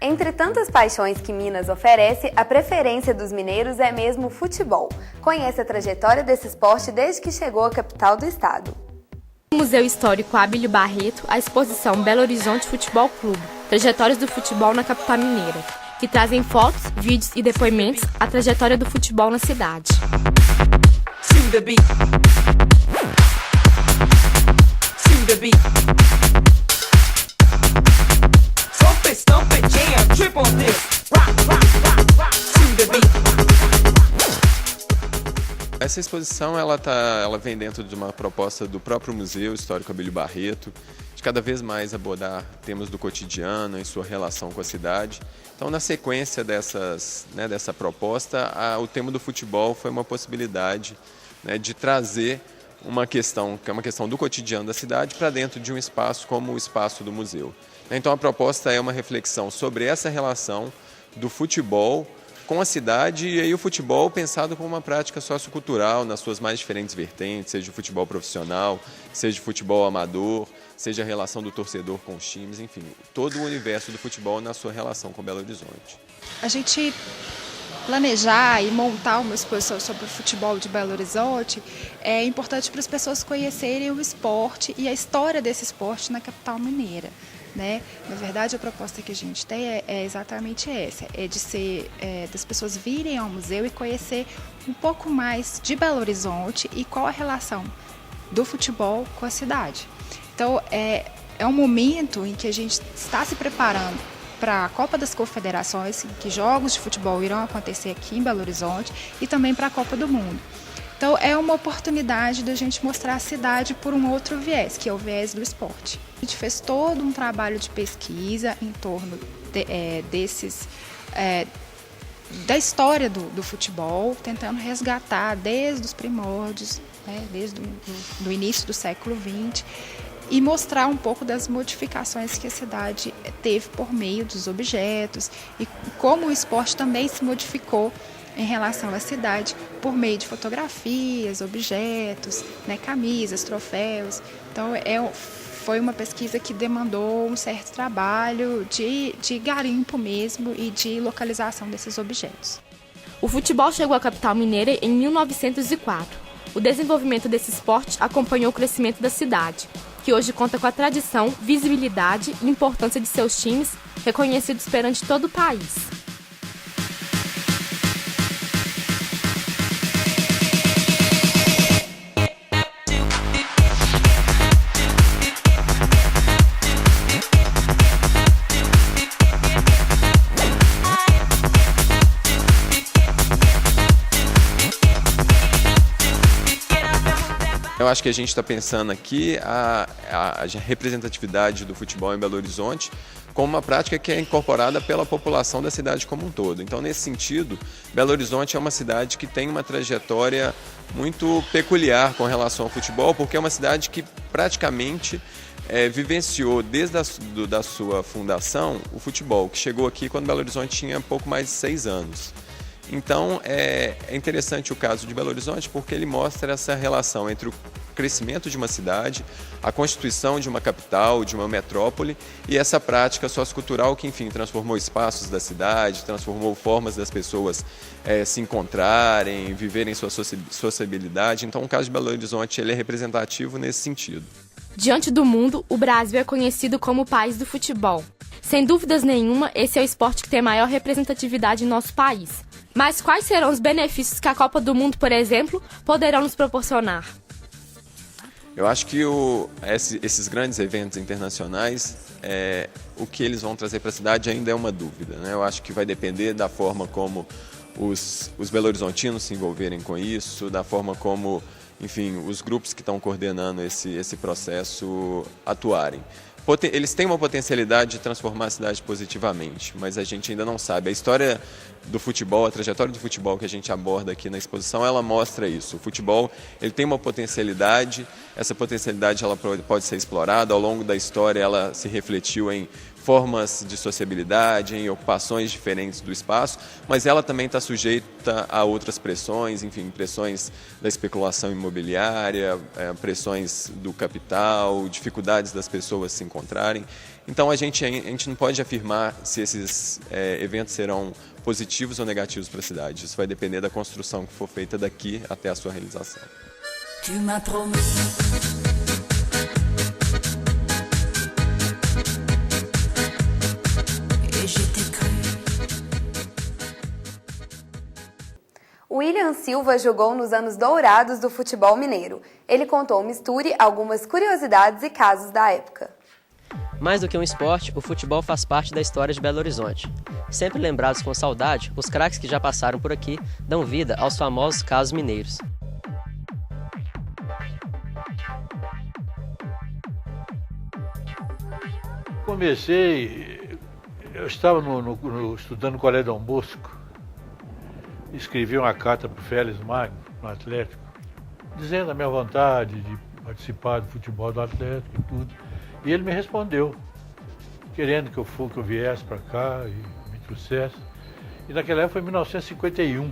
Entre tantas paixões que Minas oferece, a preferência dos mineiros é mesmo o futebol. Conheça a trajetória desse esporte desde que chegou à capital do estado. No Museu Histórico Abílio Barreto, a exposição Belo Horizonte Futebol Clube, Trajetórias do Futebol na Capital Mineira, que trazem fotos, vídeos e depoimentos à trajetória do futebol na cidade. Essa exposição ela vem dentro de uma proposta do próprio Museu Histórico Abílio Barreto, de cada vez mais abordar temas do cotidiano em sua relação com a cidade. Então, na sequência dessa proposta, o tema do futebol foi uma possibilidade, de trazer uma questão, que é uma questão do cotidiano da cidade, para dentro de um espaço como o espaço do museu. Então, a proposta é uma reflexão sobre essa relação do futebol com a cidade e aí o futebol pensado como uma prática sociocultural nas suas mais diferentes vertentes, seja o futebol profissional, seja o futebol amador, seja a relação do torcedor com os times, enfim, todo o universo do futebol na sua relação com Belo Horizonte. A gente planejar e montar uma exposição sobre o futebol de Belo Horizonte é importante para as pessoas conhecerem o esporte e a história desse esporte na capital mineira. Na verdade, a proposta que a gente tem é exatamente essa, das pessoas virem ao museu e conhecer um pouco mais de Belo Horizonte e qual a relação do futebol com a cidade. Então, é um momento em que a gente está se preparando para a Copa das Confederações, em que jogos de futebol irão acontecer aqui em Belo Horizonte e também para a Copa do Mundo. Então, é uma oportunidade da gente mostrar a cidade por um outro viés, que é o viés do esporte. A gente fez todo um trabalho de pesquisa em torno da história do futebol, tentando resgatar desde os primórdios, desde o início do século XX, e mostrar um pouco das modificações que a cidade teve por meio dos objetos e como o esporte também se modificou em relação à cidade por meio de fotografias, objetos, camisas, troféus. Então, foi uma pesquisa que demandou um certo trabalho de garimpo mesmo e de localização desses objetos. O futebol chegou à capital mineira em 1904. O desenvolvimento desse esporte acompanhou o crescimento da cidade, que hoje conta com a tradição, visibilidade e importância de seus times reconhecidos perante todo o país. Eu acho que a gente está pensando aqui a representatividade do futebol em Belo Horizonte como uma prática que é incorporada pela população da cidade como um todo. Então, nesse sentido, Belo Horizonte é uma cidade que tem uma trajetória muito peculiar com relação ao futebol, porque é uma cidade que praticamente vivenciou desde da sua fundação o futebol, que chegou aqui quando Belo Horizonte tinha pouco mais de 6 anos. Então, é interessante o caso de Belo Horizonte porque ele mostra essa relação entre o crescimento de uma cidade, a constituição de uma capital, de uma metrópole e essa prática sociocultural que, enfim, transformou espaços da cidade, transformou formas das pessoas se encontrarem, viverem sua sociabilidade. Então, o caso de Belo Horizonte ele é representativo nesse sentido. Diante do mundo, o Brasil é conhecido como o país do futebol. Sem dúvidas nenhuma, esse é o esporte que tem maior representatividade em nosso país. Mas quais serão os benefícios que a Copa do Mundo, por exemplo, poderão nos proporcionar? Eu acho que esses grandes eventos internacionais, o que eles vão trazer para a cidade ainda é uma dúvida. Eu acho que vai depender da forma como os belo-horizontinos se envolverem com isso, da forma como, enfim, os grupos que estão coordenando esse processo atuarem. Eles têm uma potencialidade de transformar a cidade positivamente, mas a gente ainda não sabe. A história do futebol, a trajetória do futebol que a gente aborda aqui na exposição, ela mostra isso. O futebol ele tem uma potencialidade, essa potencialidade ela pode ser explorada. Ao longo da história ela se refletiu em formas de sociabilidade, em ocupações diferentes do espaço, mas ela também está sujeita a outras pressões, enfim, pressões da especulação imobiliária, pressões do capital, dificuldades das pessoas se encontrarem. Então a gente não pode afirmar se esses eventos serão positivos ou negativos para a cidade. Isso vai depender da construção que for feita daqui até a sua realização. Tu m'as promis. William Silva jogou nos anos dourados do futebol mineiro. Ele contou ao Misture algumas curiosidades e casos da época. Mais do que um esporte, o futebol faz parte da história de Belo Horizonte. Sempre lembrados com saudade, os craques que já passaram por aqui dão vida aos famosos casos mineiros. Eu estava estudando no Colégio Dom Bosco, escrevi uma carta para o Félix Magno, no Atlético, dizendo a minha vontade de participar do futebol do Atlético e tudo. E ele me respondeu, querendo que eu viesse para cá e me trouxesse. E naquela época foi em 1951.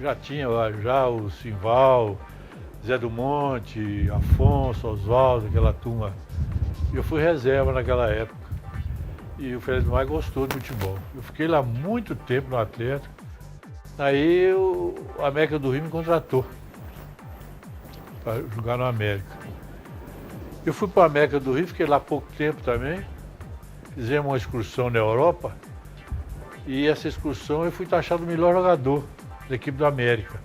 Já tinha já o Simval, Zé do Monte, Afonso, Oswaldo, aquela turma. Eu fui reserva naquela época. E o Félix Maia gostou do futebol. Eu fiquei lá muito tempo no Atlético. Aí o América do Rio me contratou para jogar no América. Eu fui para o América do Rio, fiquei lá pouco tempo também. Fizemos uma excursão na Europa. E essa excursão eu fui taxado o melhor jogador da equipe do América.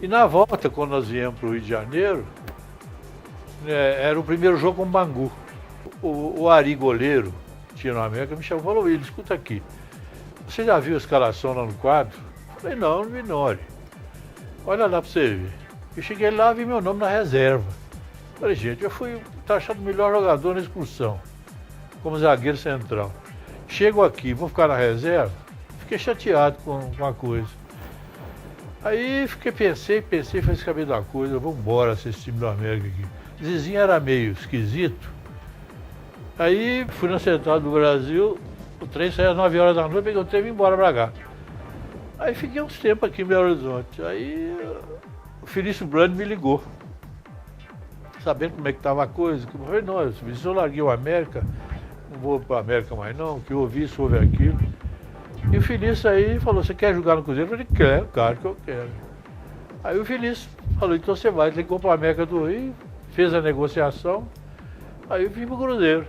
E na volta, quando nós viemos para o Rio de Janeiro, era o primeiro jogo com o Bangu. O Ari, goleiro, que tinha no América, me chamou e falou: William, escuta aqui, você já viu a escalação lá no quadro? Eu falei: não vi não. Olha lá para você ver. Eu cheguei lá e vi meu nome na reserva. Eu falei: gente, eu fui taxado o melhor jogador na excursão, como zagueiro central. Chego aqui, vou ficar na reserva? Fiquei chateado com a coisa. Aí pensei, falei: esse cabelo da coisa, vamos embora esse time do América aqui. Zizinho era meio esquisito. Aí fui na Central do Brasil, o trem saía às 9 horas da noite, peguei o trem e vim embora pra cá. Aí fiquei uns tempos aqui em Belo Horizonte. Aí o Felício Brandi me ligou, sabendo como é que estava a coisa. Eu falei: não, se eu larguei o América, não vou para o América mais não, que eu ouvi isso, ouvi aquilo. E o Felício aí falou: você quer jogar no Cruzeiro? Eu falei: quero, claro que eu quero. Aí o Felício falou: então você vai, ligou para o América do Rio, fez a negociação, aí eu vim para o Cruzeiro.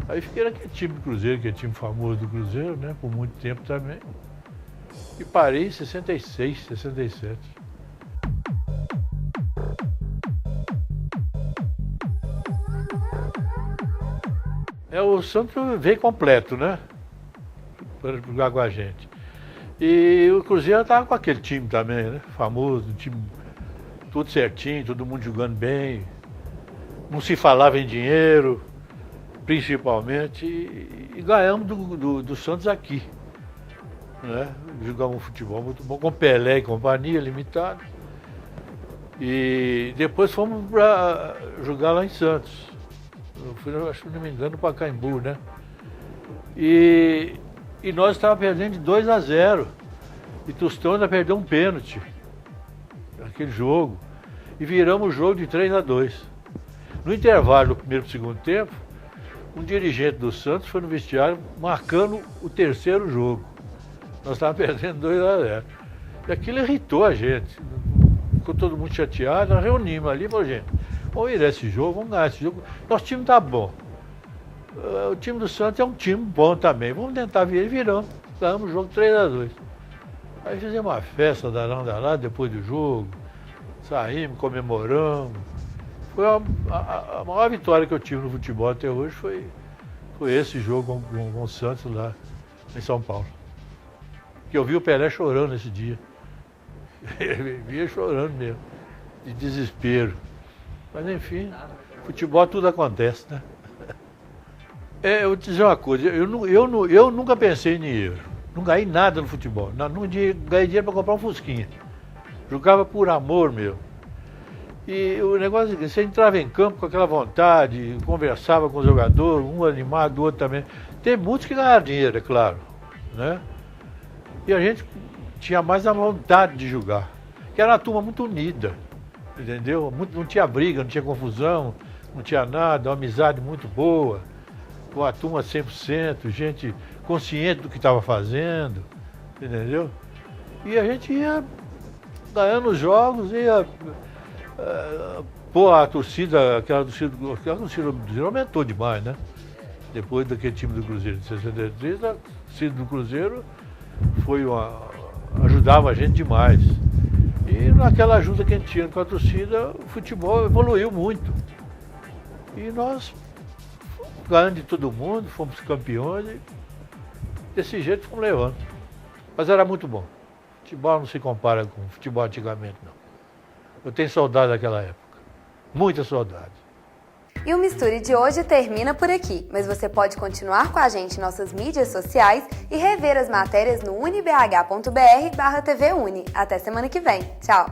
Aí fiquei naquele time do Cruzeiro, que é time famoso do Cruzeiro, né, por muito tempo também. E parei em 66, 67. O Santos veio completo, né, para jogar com a gente. E o Cruzeiro estava com aquele time também, né, famoso, time tudo certinho, todo mundo jogando bem. Não se falava em dinheiro, principalmente, e ganhamos do Santos aqui, né? Jogamos um futebol muito bom, com Pelé e companhia, limitado. E depois fomos para jogar lá em Santos. Eu fui, acho que não me engano, para Pacaembu, né? E nós estávamos perdendo de 2-0. E Tostão ainda perdeu um pênalti naquele jogo. E viramos o jogo de 3-2. No intervalo do primeiro e segundo tempo, um dirigente do Santos foi no vestiário marcando o terceiro jogo. Nós estávamos perdendo 2-0. E aquilo irritou a gente. Ficou todo mundo chateado, nós reunimos ali e falamos: gente, vamos ir esse jogo, vamos ganhar esse jogo. Nosso time está bom. O time do Santos é um time bom também. Vamos tentar vir e viramos. Ganhamos o jogo 3-2. Aí fizemos uma festa lá depois do jogo. Saímos, comemoramos. Foi a maior vitória que eu tive no futebol até hoje foi esse jogo com o Santos lá em São Paulo. Que eu vi o Pelé chorando esse dia. Ele via chorando mesmo, de desespero. Mas enfim, futebol tudo acontece, né? Eu vou te dizer uma coisa, eu nunca pensei em dinheiro. Não ganhei nada no futebol. Não ganhei dinheiro para comprar um Fusquinha. Jogava por amor, meu. E o negócio é que você entrava em campo com aquela vontade, conversava com o jogador, um animado, o outro também. Tem muitos que ganharam dinheiro, é claro, né? E a gente tinha mais a vontade de jogar, que era uma turma muito unida, entendeu? Não tinha briga, não tinha confusão, não tinha nada, uma amizade muito boa, com a turma 100%, gente consciente do que estava fazendo, entendeu? E a gente ia ganhando os jogos, ia... a torcida, aquela torcida do Cruzeiro aumentou demais, né? Depois daquele time do Cruzeiro de 63, a torcida do Cruzeiro ajudava a gente demais. E naquela ajuda que a gente tinha com a torcida, o futebol evoluiu muito. E nós, ganhando de todo mundo, fomos campeões e desse jeito fomos levando. Mas era muito bom. Futebol não se compara com o futebol antigamente, não. Eu tenho saudade daquela época. Muita saudade. E o Misture de hoje termina por aqui, mas você pode continuar com a gente em nossas mídias sociais e rever as matérias no unibh.br/tvuni. Até semana que vem. Tchau!